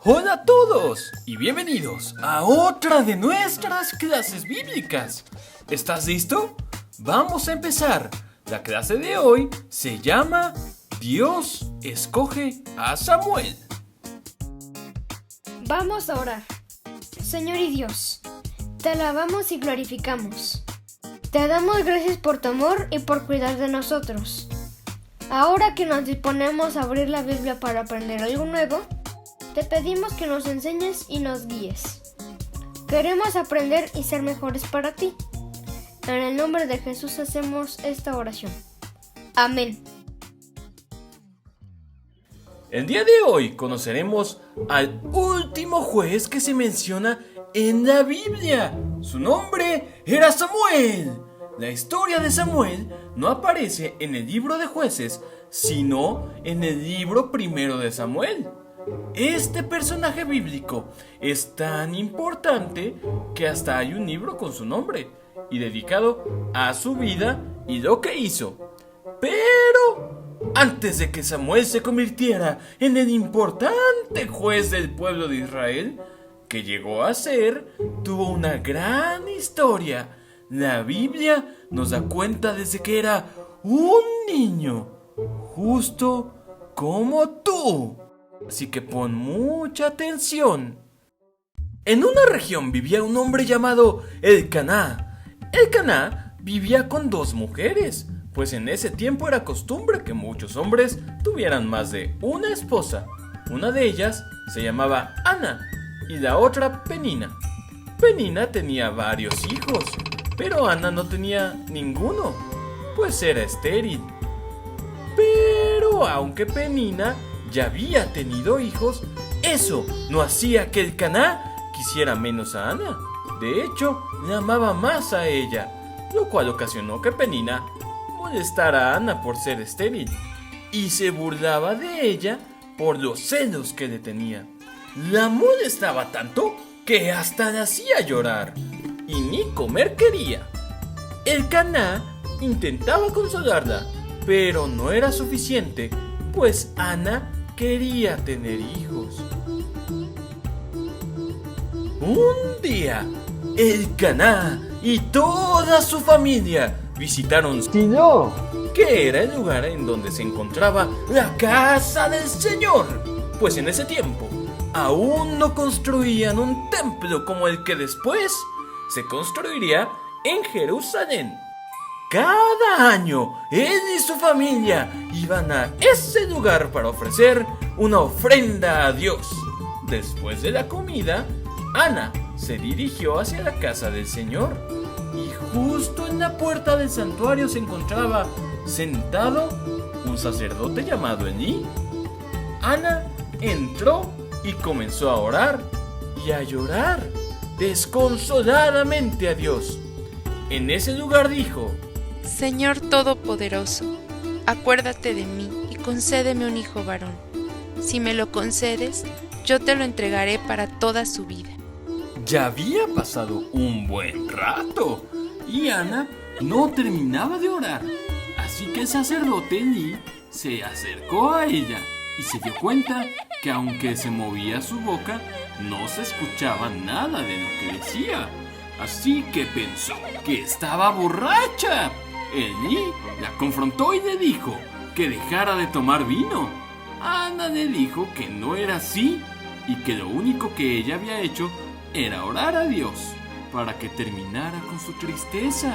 Hola a todos y bienvenidos a otra de nuestras clases bíblicas. ¿Estás listo? Vamos a empezar. La clase de hoy se llama Dios escoge a Samuel. Vamos a orar. Señor y Dios, te alabamos y glorificamos. Te damos gracias por tu amor y por cuidar de nosotros. Ahora que nos disponemos a abrir la Biblia para aprender algo nuevo, te pedimos que nos enseñes y nos guíes. Queremos aprender y ser mejores para ti. En el nombre de Jesús hacemos esta oración. Amén. El día de hoy conoceremos al último juez que se menciona en la Biblia. Su nombre era Samuel. La historia de Samuel no aparece en el libro de Jueces, sino en el libro primero de Samuel. Este personaje bíblico es tan importante que hasta hay un libro con su nombre y dedicado a su vida y lo que hizo. Pero antes de que Samuel se convirtiera en el importante juez del pueblo de Israel, que llegó a ser, tuvo una gran historia. La Biblia nos da cuenta desde que era un niño, justo como tú. Así que pon mucha atención. En una región vivía un hombre llamado Elcaná. Elcaná vivía con dos mujeres, pues en ese tiempo era costumbre que muchos hombres tuvieran más de una esposa. Una de ellas se llamaba Ana y la otra Penina. Penina tenía varios hijos, pero Ana no tenía ninguno, pues era estéril. Pero aunque Penina ya había tenido hijos, eso no hacía que Elcaná quisiera menos a Ana. De hecho, le amaba más a ella, lo cual ocasionó que Penina molestara a Ana por ser estéril y se burlaba de ella por los celos que le tenía. La molestaba tanto que hasta la hacía llorar y ni comer quería. Elcaná intentaba consolarla, pero no era suficiente, pues Ana quería tener hijos. Un día, Elcaná y toda su familia visitaron Silo, que era el lugar en donde se encontraba la casa del Señor, pues en ese tiempo aún no construían un templo como el que después se construiría en Jerusalén. Cada año, él y su familia iban a ese lugar para ofrecer una ofrenda a Dios. Después de la comida, Ana se dirigió hacia la casa del Señor y justo en la puerta del santuario se encontraba sentado un sacerdote llamado Elí. Ana entró y comenzó a orar y a llorar desconsoladamente a Dios. En ese lugar dijo: Señor Todopoderoso, acuérdate de mí y concédeme un hijo varón. Si me lo concedes, yo te lo entregaré para toda su vida. Ya había pasado un buen rato y Ana no terminaba de orar. Así que el sacerdote Elí se acercó a ella y se dio cuenta que aunque se movía su boca, no se escuchaba nada de lo que decía. Así que pensó que estaba borracha. Elí la confrontó y le dijo que dejara de tomar vino. Ana le dijo que no era así y que lo único que ella había hecho era orar a Dios para que terminara con su tristeza.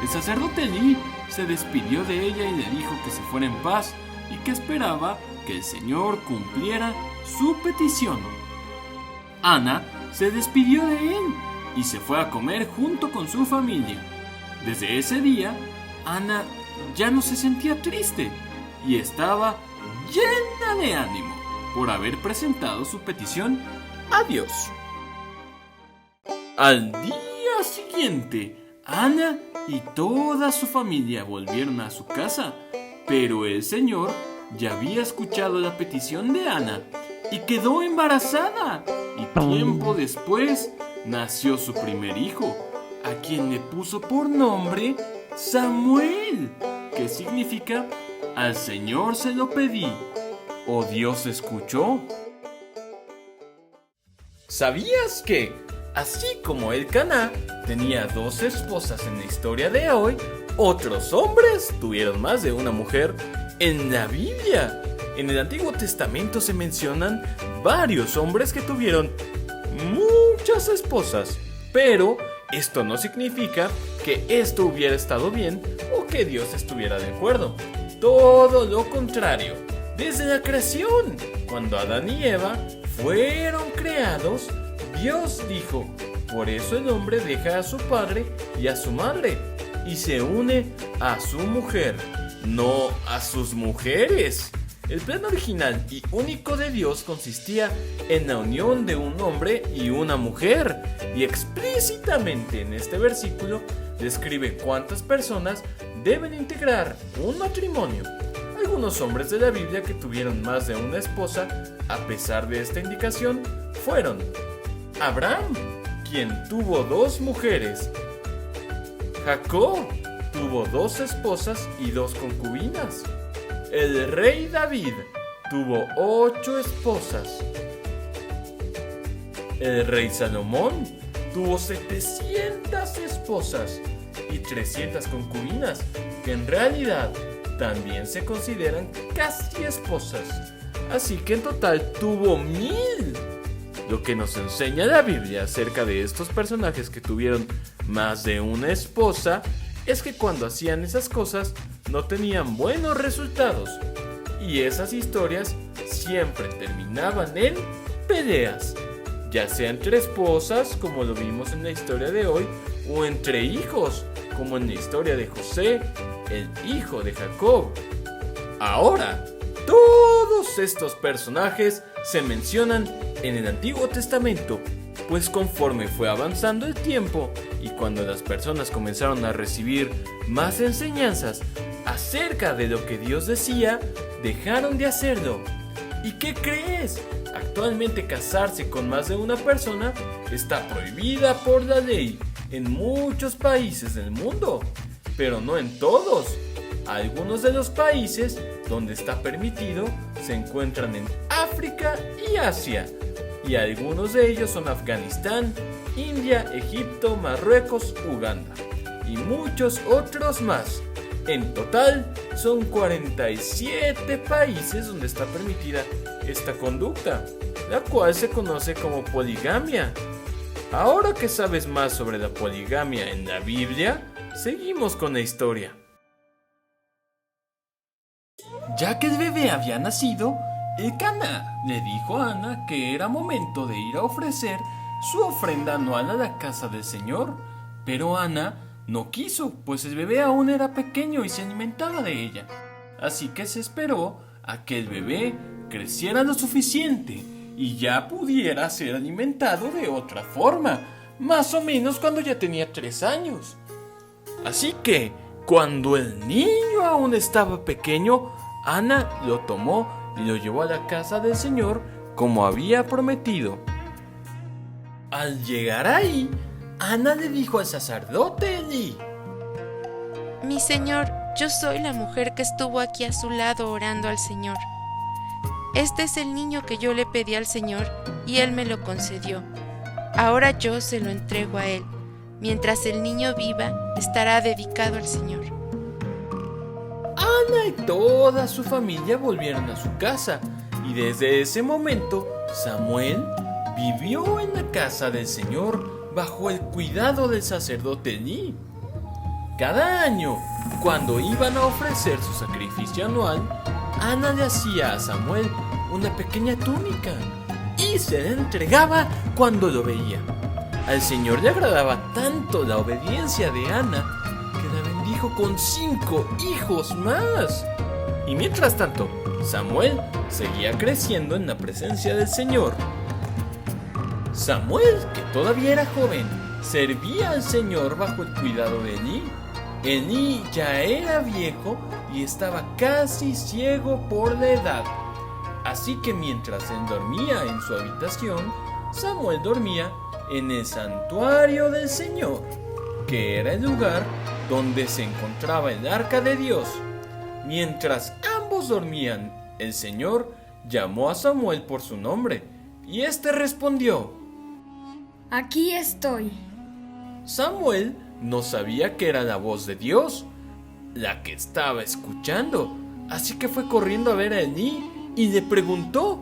El sacerdote Elí se despidió de ella y le dijo que se fuera en paz y que esperaba que el Señor cumpliera su petición. Ana se despidió de él y se fue a comer junto con su familia. Desde ese día, Ana ya no se sentía triste y estaba llena de ánimo por haber presentado su petición a Dios. Al día siguiente, Ana y toda su familia volvieron a su casa, pero el Señor ya había escuchado la petición de Ana y quedó embarazada, y tiempo después nació su primer hijo, a quien le puso por nombre Samuel, que significa al Señor se lo pedí, o Dios escuchó. ¿Sabías que, así como Elcaná tenía 2 esposas en la historia de hoy, otros hombres tuvieron más de una mujer en la Biblia? En el Antiguo Testamento se mencionan varios hombres que tuvieron muchas esposas, pero esto no significa que esto hubiera estado bien o que Dios estuviera de acuerdo. Todo lo contrario. Desde la creación, cuando Adán y Eva fueron creados, Dios dijo: por eso el hombre deja a su padre y a su madre y se une a su mujer, no a sus mujeres. El plan original y único de Dios consistía en la unión de un hombre y una mujer, y explícitamente en este versículo describe cuántas personas deben integrar un matrimonio. Algunos hombres de la Biblia que tuvieron más de una esposa, a pesar de esta indicación, fueron Abraham, quien tuvo 2 mujeres. Jacob tuvo 2 esposas y 2 concubinas. El rey David tuvo 8 esposas. El rey Salomón tuvo 700 esposas y 300 concubinas, que en realidad también se consideran casi esposas. Así que en total tuvo 1000. Lo que nos enseña la Biblia acerca de estos personajes que tuvieron más de una esposa es que cuando hacían esas cosas no tenían buenos resultados, y esas historias siempre terminaban en peleas, ya sea entre esposas, como lo vimos en la historia de hoy, o entre hijos, como en la historia de José, el hijo de Jacob. Ahora, todos estos personajes se mencionan en el Antiguo Testamento, pues conforme fue avanzando el tiempo y cuando las personas comenzaron a recibir más enseñanzas acerca de lo que Dios decía, dejaron de hacerlo. ¿Y qué crees? Actualmente casarse con más de una persona está prohibida por la ley en muchos países del mundo, pero no en todos. Algunos de los países donde está permitido se encuentran en África y Asia, y algunos de ellos son Afganistán, India, Egipto, Marruecos, Uganda y muchos otros más. En total son 47 países donde está permitida esta conducta, la cual se conoce como poligamia. Ahora que sabes más sobre la poligamia en la Biblia, seguimos con la historia. Ya que el bebé había nacido, Elcaná le dijo a Ana que era momento de ir a ofrecer su ofrenda anual a la casa del Señor, pero Ana no quiso, pues el bebé aún era pequeño y se alimentaba de ella. Así que se esperó a que el bebé creciera lo suficiente y ya pudiera ser alimentado de otra forma, más o menos cuando ya tenía 3 años. Así que, cuando el niño aún estaba pequeño, Ana lo tomó y lo llevó a la casa del Señor como había prometido. Al llegar ahí, Ana le dijo al sacerdote Elí: Mi señor, yo soy la mujer que estuvo aquí a su lado orando al Señor. Este es el niño que yo le pedí al Señor y Él me lo concedió. Ahora yo se lo entrego a Él. Mientras el niño viva, estará dedicado al Señor. Ana y toda su familia volvieron a su casa, y desde ese momento Samuel vivió en la casa del Señor bajo el cuidado del sacerdote Elí. Cada año, cuando iban a ofrecer su sacrificio anual, Ana le hacía a Samuel una pequeña túnica y se la entregaba cuando lo veía. Al Señor le agradaba tanto la obediencia de Ana que la bendijo con 5 hijos más. Y mientras tanto, Samuel seguía creciendo en la presencia del Señor. Samuel, que todavía era joven, servía al Señor bajo el cuidado de Elí. Elí ya era viejo y estaba casi ciego por la edad. Así que mientras él dormía en su habitación, Samuel dormía en el santuario del Señor, que era el lugar donde se encontraba el arca de Dios. Mientras ambos dormían, el Señor llamó a Samuel por su nombre, y éste respondió: Aquí estoy. Samuel no sabía que era la voz de Dios la que estaba escuchando, así que fue corriendo a ver a Elí y le preguntó: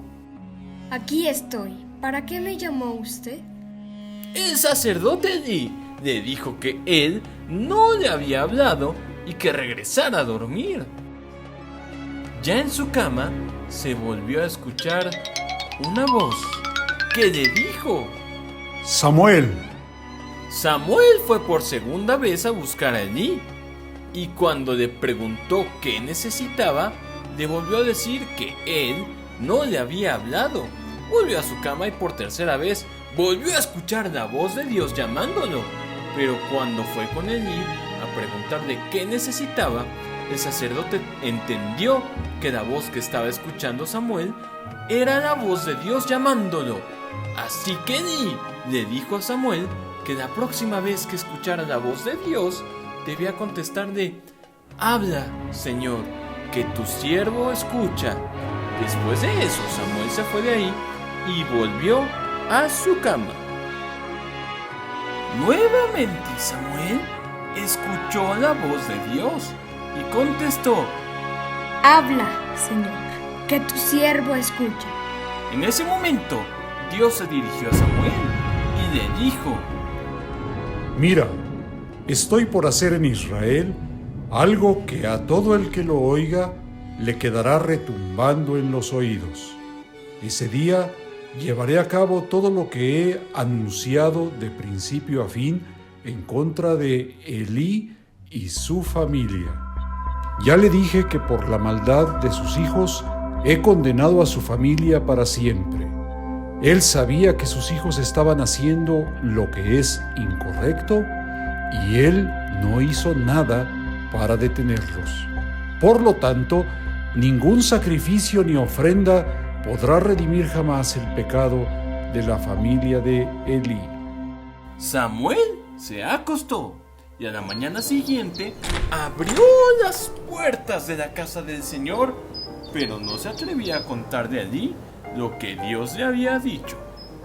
Aquí estoy. ¿Para qué me llamó usted? El sacerdote Elí le dijo que él no le había hablado y que regresara a dormir. Ya en su cama se volvió a escuchar una voz que le dijo: Samuel. Samuel fue por segunda vez a buscar a Elí y cuando le preguntó qué necesitaba, le volvió a decir que él no le había hablado. Volvió a su cama y por tercera vez volvió a escuchar la voz de Dios llamándolo. Pero cuando fue con Elí a preguntarle qué necesitaba, el sacerdote entendió que la voz que estaba escuchando Samuel era la voz de Dios llamándolo. Así que Elí le dijo a Samuel que la próxima vez que escuchara la voz de Dios, debía contestarle: habla, Señor, que tu siervo escucha. Después de eso, Samuel se fue de ahí y volvió a su cama. Nuevamente Samuel escuchó la voz de Dios y contestó: Habla, Señor, que tu siervo escucha. En ese momento, Dios se dirigió a Samuel y le dijo: Mira, estoy por hacer en Israel algo que a todo el que lo oiga le quedará retumbando en los oídos. Ese día llevaré a cabo todo lo que he anunciado de principio a fin en contra de Elí y su familia. Ya le dije que por la maldad de sus hijos he condenado a su familia para siempre. Él sabía que sus hijos estaban haciendo lo que es incorrecto y él no hizo nada para detenerlos. Por lo tanto, ningún sacrificio ni ofrenda podrá redimir jamás el pecado de la familia de Elí. Samuel se acostó y a la mañana siguiente abrió las puertas de la casa del Señor, pero no se atrevía a contarle a Elí lo que Dios le había dicho,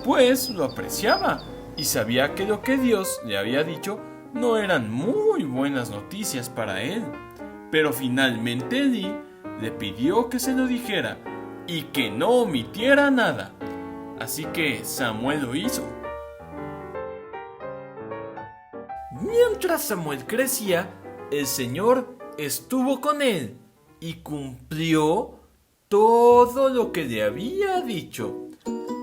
pues lo apreciaba y sabía que lo que Dios le había dicho no eran muy buenas noticias para él. Pero finalmente Elí le pidió que se lo dijera y que no omitiera nada. Así que Samuel lo hizo. Mientras Samuel crecía, el Señor estuvo con él y cumplió todo lo que le había dicho,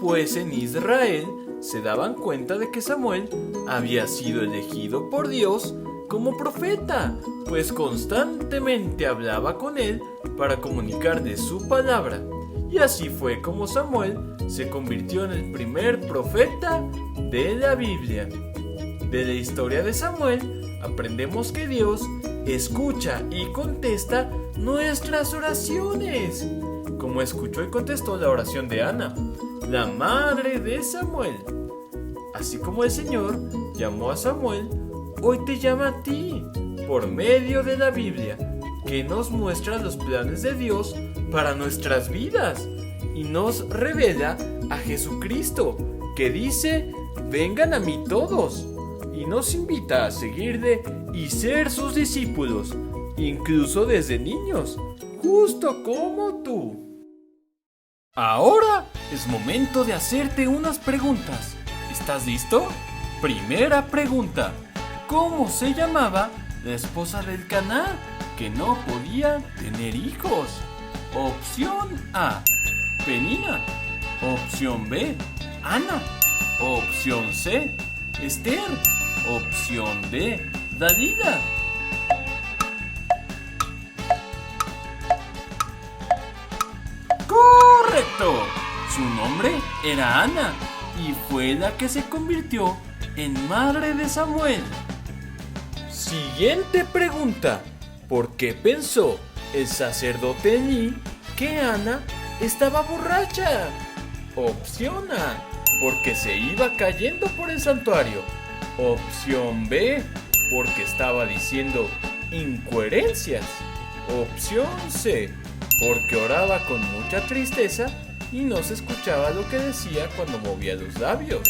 pues en Israel se daban cuenta de que Samuel había sido elegido por Dios como profeta, pues constantemente hablaba con él para comunicarle su palabra. Y así fue como Samuel se convirtió en el primer profeta de la Biblia. De la historia de Samuel aprendemos que Dios escucha y contesta nuestras oraciones, como escuchó y contestó la oración de Ana, la madre de Samuel. Así como el Señor llamó a Samuel, hoy te llama a ti, por medio de la Biblia, que nos muestra los planes de Dios para nuestras vidas y nos revela a Jesucristo, que dice: vengan a mí todos, y nos invita a seguirle y ser sus discípulos, incluso desde niños, justo como tú. Ahora es momento de hacerte unas preguntas. ¿Estás listo? Primera pregunta: ¿cómo se llamaba la esposa del Caná que no podía tener hijos? Opción A: Penina. Opción B: Ana. Opción C: Esther. Opción D: Dalila. ¡Correcto! Su nombre era Ana y fue la que se convirtió en madre de Samuel. Siguiente pregunta: ¿por qué pensó el sacerdote Elí que Ana estaba borracha? Opción A: porque se iba cayendo por el santuario. Opción B: porque estaba diciendo incoherencias. Opción C: porque oraba con mucha tristeza y no se escuchaba lo que decía cuando movía los labios.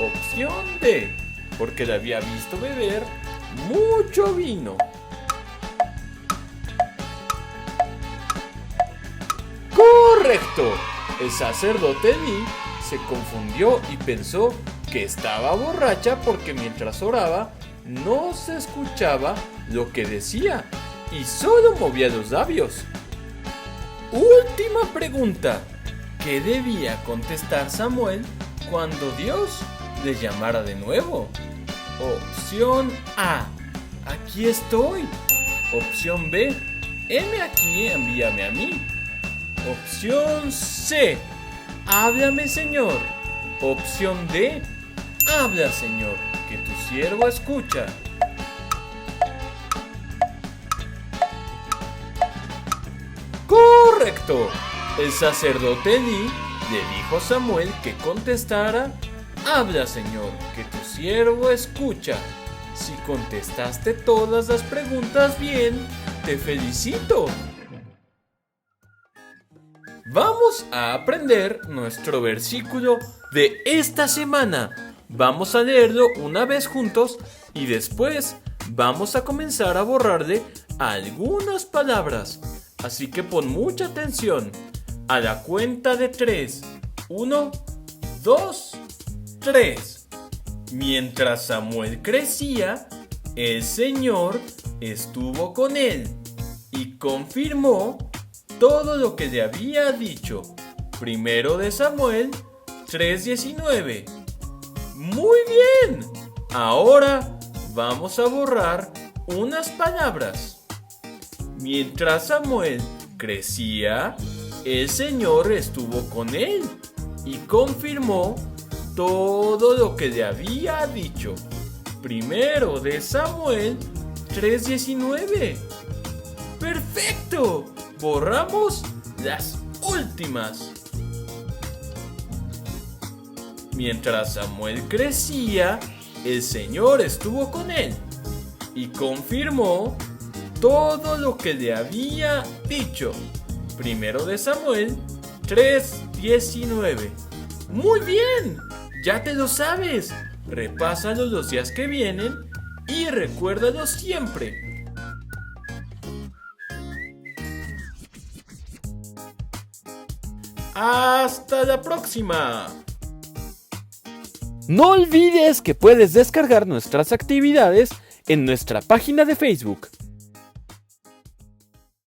Opción D, porque le había visto beber mucho vino. ¡Correcto! El sacerdote Lee se confundió y pensó que estaba borracha porque mientras oraba no se escuchaba lo que decía y solo movía los labios. Última pregunta. ¿Qué debía contestar Samuel cuando Dios le llamara de nuevo? Opción A. Aquí estoy. Opción B. Heme aquí, envíame a mí. Opción C. Háblame, Señor. Opción D. Habla, Señor, que tu siervo escucha. ¡Correcto! El sacerdote Lee le dijo a Samuel que contestara: habla, Señor, que tu siervo escucha. Si contestaste todas las preguntas bien, te felicito. Vamos a aprender nuestro versículo de esta semana. Vamos a leerlo una vez juntos y después vamos a comenzar a borrarle algunas palabras. Así que pon mucha atención. A la cuenta de 3. 1, 2, 3. Mientras Samuel crecía, el Señor estuvo con él y confirmó todo lo que le había dicho. Primero de Samuel 3:19. Muy bien. Ahora vamos a borrar unas palabras. Mientras Samuel crecía, el Señor estuvo con él y confirmó todo lo que le había dicho. Primero de Samuel 3:19. ¡Perfecto! Borramos las últimas. Mientras Samuel crecía, el Señor estuvo con él y confirmó todo lo que le había dicho. Primero de Samuel 3:19. Muy bien, ya te lo sabes. Repásalo los días que vienen y recuérdalo siempre. ¡Hasta la próxima! No olvides que puedes descargar nuestras actividades en nuestra página de Facebook.